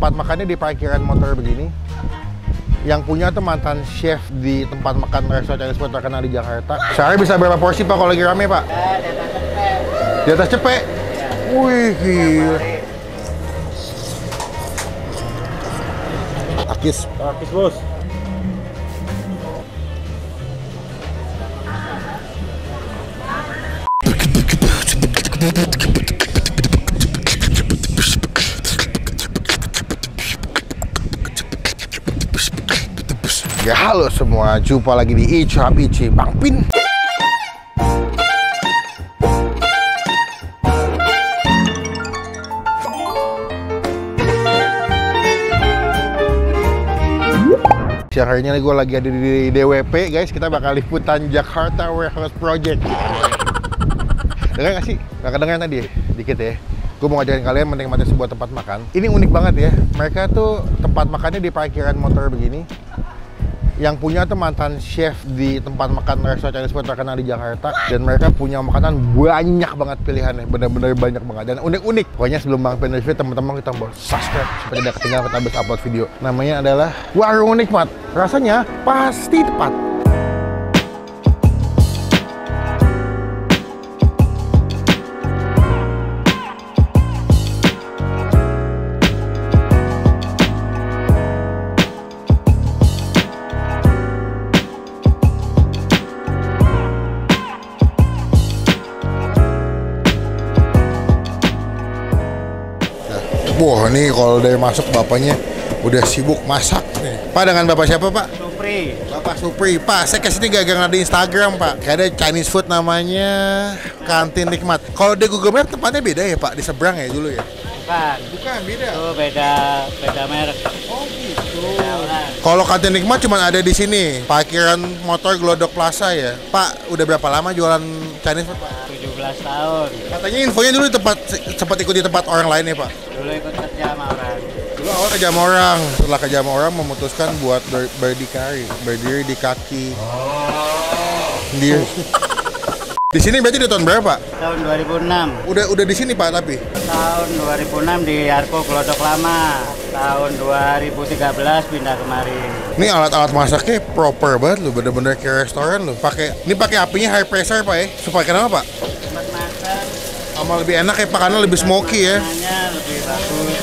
tempat makannya di parkiran motor begini. Yang punya tuh mantan chef di tempat makan restoran Chinese food terkenal di Jakarta. Sehari bisa berapa porsi Pak kalau lagi rame Pak? Di atas cepek. Wih, gila. Akis bos. Ya halo semua, jumpa lagi di Ichi Bang Pin. Siang harinya gue lagi ada di DWP guys, kita bakal liputan Jakarta Warehouse Project. Dengar gak sih? Gak kedengeran tadi ya? Dikit ya. Gue mau ngajarin kalian menikmati sebuah tempat makan. Ini unik banget ya. Mereka tuh tempat makannya di parkiran motor begini. Yang punya tuh mantan chef di tempat makan restoran Chinese food terkenal di Jakarta. Dan mereka punya makanan banyak banget pilihannya. Bener-bener banyak banget. Dan unik-unik. Pokoknya sebelum Bang Pin review, teman-teman kita mau subscribe supaya tidak ketinggalan kita habis upload video. Namanya adalah Warung Nikmat. Rasanya pasti tepat. Wah, ini kalau dari masuk bapaknya udah sibuk masak nih. Pak, dengan bapak siapa Pak? Supri. Bapak Supri. Pak, saya kesini gara-gara di Instagram Pak. Kayak ada Chinese food namanya Kantin Nikmat. Kalau di Google Maps tempatnya beda ya Pak? Di seberang ya dulu ya? Bukan beda. Oh, beda merek. Oh gitu. Kalau Kantin Nikmat cuma ada di sini, parkiran motor Glodok Plaza ya. Pak, udah berapa lama jualan Chinese food Pak? 17 tahun. Katanya infonya dulu sempat ikut di tempat orang lain ya Pak? Dulu ikut kerja sama orang. Dulu awal kerja sama orang, setelah kerja sama orang memutuskan buat berdiri di kaki sendiri. Di sini berarti di tahun berapa Pak? Tahun 2006. Udah di sini Pak tapi? Tahun 2006 di Arko Glodok Lama. Tahun 2013 pindah kemari. Ini alat-alat masaknya proper banget loh, bener-bener kayak restoran loh. Ini pakai apinya high pressure Pak ya? Supaya kenapa Pak? Tempat makan. Sama lebih enak ya Pak, karena lebih smoky ya? Lebih bagus.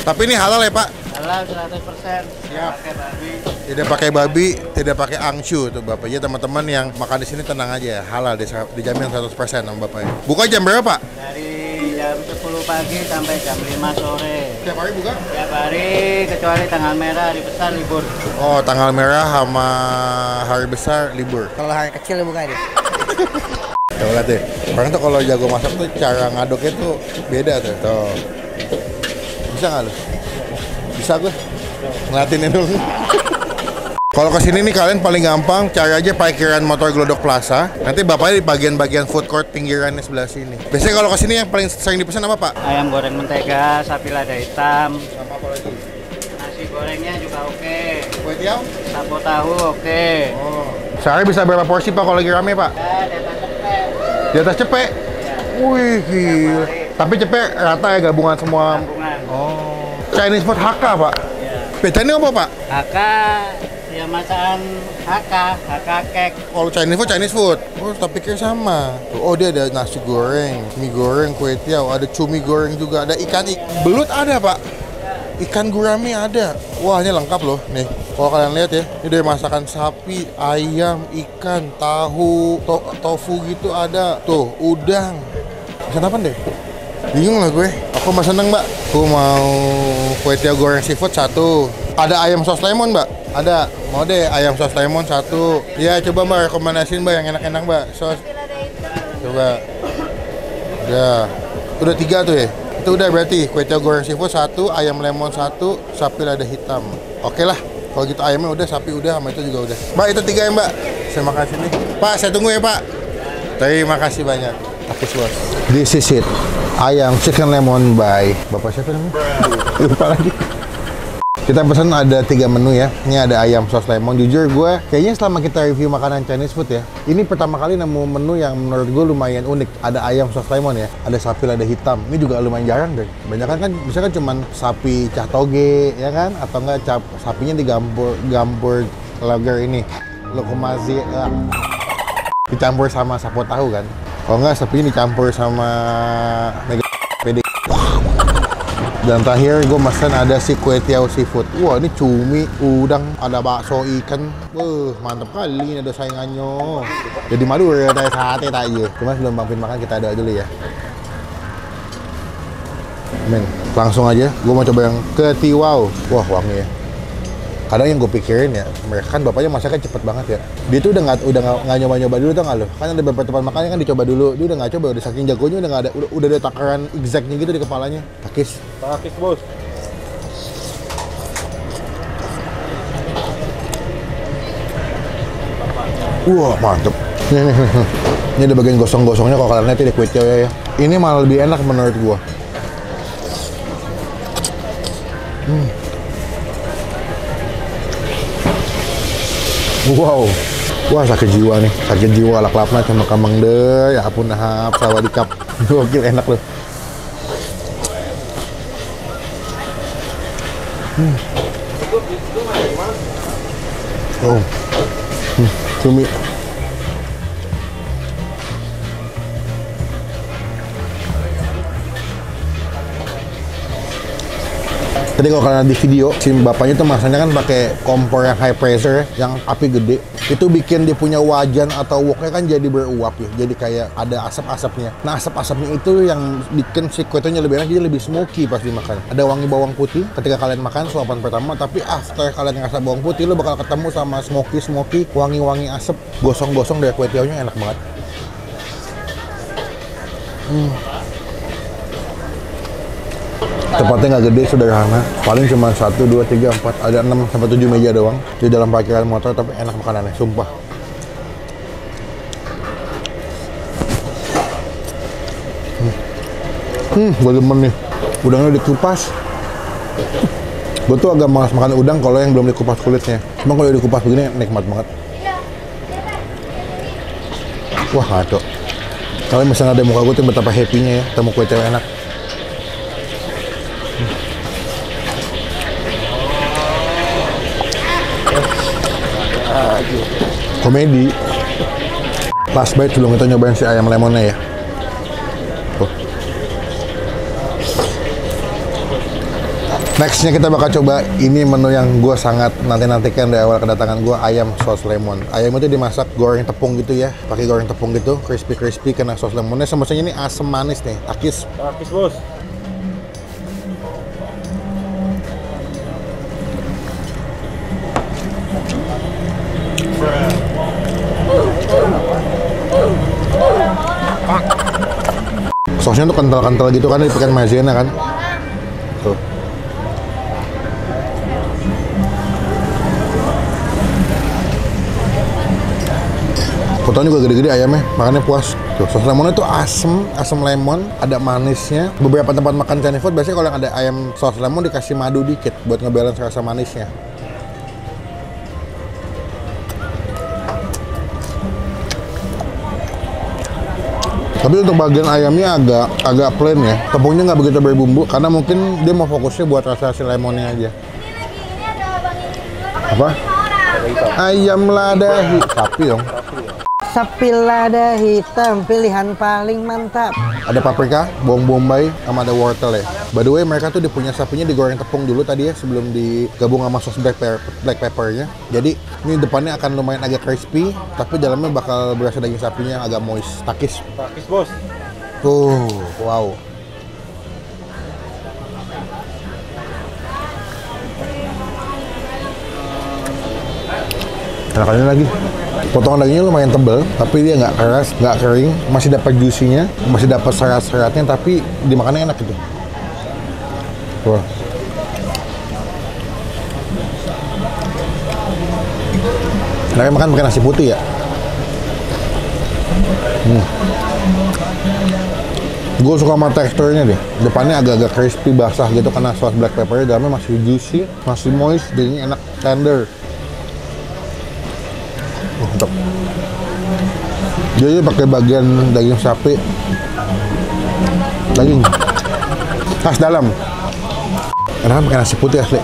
Tapi ini halal ya Pak? Halal 100%. Siap. Pakai babi. Tidak pakai babi, tidak pakai angcu tuh Bapak. Ya teman-teman yang makan di sini tenang aja, halal dijamin 100% sama Bapak. Buka jam berapa Pak? Dari jam 10 pagi sampai jam 5 sore. Tiap hari buka? Tiap hari kecuali tanggal merah, hari besar libur. Oh, tanggal merah sama hari besar libur. Kalau hari kecil buka deh. Tuh lihat deh, orang tuh kalau jago masak tuh cara ngaduknya tuh beda tuh. Tuh. Bisa nggak lu? Bisa gue. Ngeliatin dulu. Kalau kesini nih kalian paling gampang cari aja parkiran motor Glodok Plaza. Nanti bapaknya di bagian food court pinggirannya sebelah sini. Biasanya kalau kesini yang paling sering dipesan apa Pak? Ayam goreng mentega, sapi lada hitam. Sama apa lagi? Nasi gorengnya juga oke. Kue tiaw? Sapo tahu oke. Oh. Sehari bisa berapa porsi Pak kalau lagi rame Pak? Ya, di atas cepet. Di atas cepek? Ya. Wih gila. Tapi cepek rata ya gabungan semua? Gabungan. Oh. Chinese food HK Pak? Ya. Bedanya apa Pak? HK, ya masakan HK kek. Kalau Chinese food. Oh, tapi pikir sama. Oh, dia ada nasi goreng, mie goreng, kue tiaw, ada cumi goreng juga, ada ikan belut ada Pak. Ikan gurame ada. Wah, ini lengkap loh. Nih, kalau kalian lihat ya, ini dari masakan sapi, ayam, ikan, tahu, tofu gitu ada. Tuh, udang. Pesan apa deh? Bingung lah gue. Aku mau seneng Mbak. Aku mau kue tiaw goreng seafood 1. Ada ayam sos lemon Mbak? Ada. Mau deh ayam sos lemon 1. Ya coba Mbak rekomendasiin Mbak yang enak-enak Mbak. Sos. Coba. Udah. Udah 3 tuh ya. Itu udah berarti kue tiaw goreng seafood 1, ayam lemon 1, sapi lada hitam. Oke lah. Kalau gitu ayamnya udah, sapi udah, sama itu juga udah. Mbak itu 3 ya Mbak. Saya makan sini. Pak saya tunggu ya Pak. Terima kasih banyak. Akis bos. This is it. Ayam chicken lemon by Bapak siapa namanya? Lupa lagi. Kita pesan ada 3 menu ya. Ini ada ayam sos lemon. Jujur gue, kayaknya selama kita review makanan Chinese food ya, ini pertama kali nemu menu yang menurut gue lumayan unik. Ada ayam sos lemon ya, ada sapi lada hitam. Ini juga lumayan jarang deh. Banyak kan misalkan cuman sapi cah toge ya kan, atau enggak sapinya digambur lager ini, lokumasi dicampur sama sapo tahu kan. Kalau enggak sapinya dicampur sama pede. Dan terakhir gue pesan ada si kue tiaw seafood. Wah ini cumi, udang, ada bakso ikan. Mantep kali ini ada saingannya. Jadi madu ya kayak sate tadi. Cuma sebelum Bang Pin makan kita ada dulu ya. Men, langsung aja. Gue mau coba yang ketiwau. Wah wangi ya. Kadang yang gue pikirin ya, mereka kan bapaknya masaknya cepet banget ya. Dia tuh udah nggak nyoba dulu tuh nggak lo? Kan ada beberapa tempat makannya kan dicoba dulu. Dia udah nggak coba, udah saking jagonya udah ada takaran exactnya gitu di kepalanya. Takis bos. Wah mantep. Ini ada bagian gosong-gosongnya kalau kalian lihat di kue tiaw ya. Ini malah lebih enak menurut gua. Wow, wah sakit jiwa nih, sakit jiwa laklapna cuma kamang deh, ya ampun nahap sawadikap, gokil enak loh. Oh, cumi. Tadi kalau kalian di video, si bapaknya tuh masanya kan pakai kompor yang high pressure, yang api gede. Itu bikin dia punya wajan atau woknya kan jadi beruap ya, jadi kayak ada asap-asapnya. Nah asap-asapnya itu yang bikin si kuenya lebih enak, jadi lebih smoky pas dimakan. Ada wangi bawang putih ketika kalian makan suapan pertama, tapi after kalian ngerasa bawang putih, lo bakal ketemu sama smoky, wangi-wangi asap, gosong-gosong dari kue tiawnya enak banget. Tempatnya nggak gede, sederhana. Paling cuma 1, 2, 3, 4, ada 6 sampai 7 meja doang di dalam parkiran motor, tapi enak makanannya, sumpah. Gue demen nih. Udangnya dikupas. Gue tuh agak malas makan udang kalau yang belum dikupas kulitnya. Cuma kalau dikupas begini nikmat banget. Wah ngaco. Kalau misalnya ada muka gue tuh betapa happy-nya ya, ketemu kue tiaw enak. Komedi. Last bite sebelum kita nyobain si ayam lemonnya ya. Tuh. Nextnya kita bakal coba ini menu yang gue sangat nanti-nantikan dari awal kedatangan gue, ayam sos lemon. Ayam itu dimasak goreng tepung gitu ya, pakai goreng tepung gitu, crispy kena sos lemonnya. Semestinya ini asam manis nih, takis bos. Sosnya tuh kental-kental gitu kan, dipakai maizena kan. Tuh. Potongnya juga gede-gede ayamnya, makannya puas. Tuh, sos lemonnya tuh asam lemon, ada manisnya. Beberapa tempat makan Chinese food biasanya kalau yang ada ayam sos lemon dikasih madu dikit buat ngebalance rasa manisnya. Tapi untuk bagian ayamnya agak plain ya, tepungnya nggak begitu berbumbu karena mungkin dia mau fokusnya buat rasa si lemonnya aja. Apa? Ayam lada sapi dong. Sapi lada hitam, pilihan paling mantap. Ada paprika, bawang bombay, sama ada wortel ya. By the way, mereka tuh punya sapinya digoreng tepung dulu tadi ya sebelum digabung sama sos black peppernya. Jadi ini depannya akan lumayan agak crispy, tapi dalamnya bakal berasa daging sapinya agak moist. Takis bos. Wow. Enakannya lagi. Potongan dagingnya lumayan tebal, tapi dia nggak keras, nggak kering, masih dapat juicy-nya, masih dapat serat-seratnya, tapi dimakannya enak gitu. Wah. Nah, makan pakai nasi putih ya. Gue suka sama teksturnya deh. Depannya agak-agak crispy, basah gitu karena saus black peppernya. Dalamnya masih juicy, masih moist, jadinya enak, tender. Mantap. Jadi pakai bagian daging sapi, daging khas dalam. Enak pakai nasi putih asli.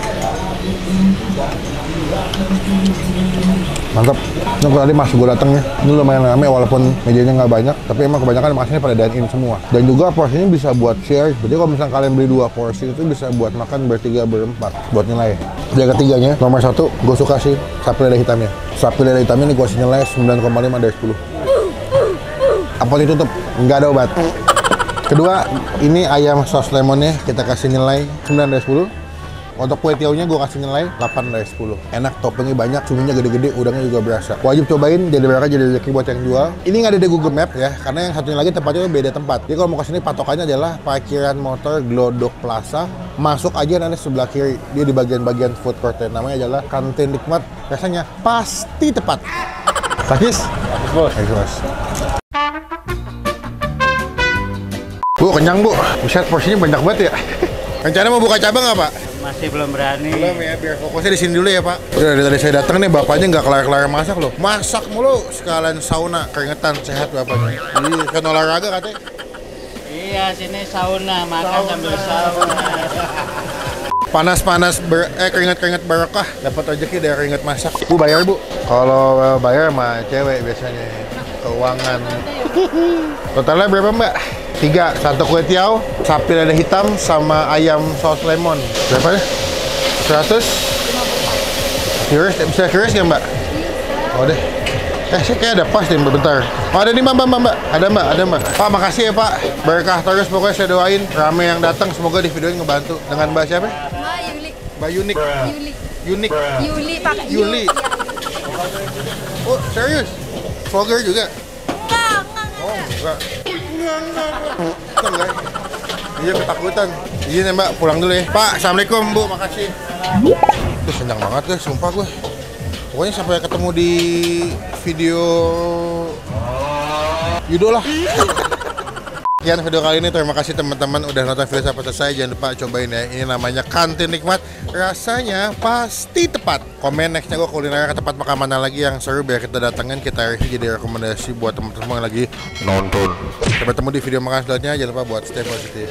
Mantap. Ini tadi mas gue dateng ya, ini lumayan rame walaupun mejanya nggak banyak, tapi emang kebanyakan masnya pada dine in semua. Dan juga porsinya bisa buat share, jadi kalau misalnya kalian beli 2 porsi itu bisa buat makan bertiga berempat buat nilai. Yang ketiganya, nomor 1, gue suka sih sapi lada hitamnya. Sapi lada hitamnya ini gue kasih nilai 9,5 dari 10. Apa ditutup? Nggak ada obat. Kedua, ini ayam saus lemonnya kita kasih nilai 9 dari 10. Untuk kue tiaunya gue kasih nilai 8 dari 10. Enak, toppingnya banyak, cuminya gede-gede, udangnya juga berasa. Wajib cobain, jadi berapa jadi rezeki buat yang jual. Ini nggak ada di Google Map ya, karena yang satunya lagi tempatnya beda tempat. Jadi kalau mau kesini patokannya adalah parkiran motor Glodok Plaza. Masuk aja nanti sebelah kiri, dia di bagian-bagian food court. Namanya adalah Kantin Nikmat. Rasanya pasti tepat. Takis? Bos. Bu, kenyang bu. Buset, porsinya banyak banget ya. Rencana mau buka cabang nggak Pak? Masih belum berani. Belum ya, biar fokusnya di sini dulu ya Pak. Udah dari tadi saya datang nih, bapaknya nggak kelar-kelar masak loh. Masak mulu, sekalian sauna, keringetan, sehat bapaknya. Iya, kan olahraga katanya. Iya, sini sauna, makan sambil sauna. Panas-panas, keringet-keringet barokah. Dapat rezeki dari keringet masak. Bu, bayar Bu. Kalau bayar sama cewek biasanya. Keuangan. Totalnya berapa Mbak? 3, 1 kue tiaw, sapi lada hitam, sama ayam saus lemon. Berapa ya? 100? Bisa curious nggak Mbak? Oh deh. Saya kayak ada pas nih bentar. Oh ada nih Mbak. Ada Mbak. Pak makasih ya Pak. Berkah terus pokoknya saya doain. Rame yang datang semoga di video ini ngebantu. Dengan Mbak siapa? Mbak Yuli. Mbak Yunik. Yunik. Yuli pakai Yuli. Oh serius? Vlogger juga? Enggak. Enggak. Iya ketakutan. Izin ya Mbak, pulang dulu ya. Pak, assalamualaikum Bu, makasih. Tuh senang banget guys, sumpah gue. Pokoknya sampai ketemu di video Yudo lah. Sekian video kali ini, terima kasih teman-teman udah nonton video sampai selesai. Jangan lupa cobain ya, ini namanya Kantin Nikmat. Rasanya pasti tepat. Komen nextnya gue kuliner ke tempat makan mana lagi yang seru biar kita datengin, kita review jadi rekomendasi buat teman-teman yang lagi nonton. Sampai ketemu di video makan selanjutnya. Jangan lupa buat stay positif.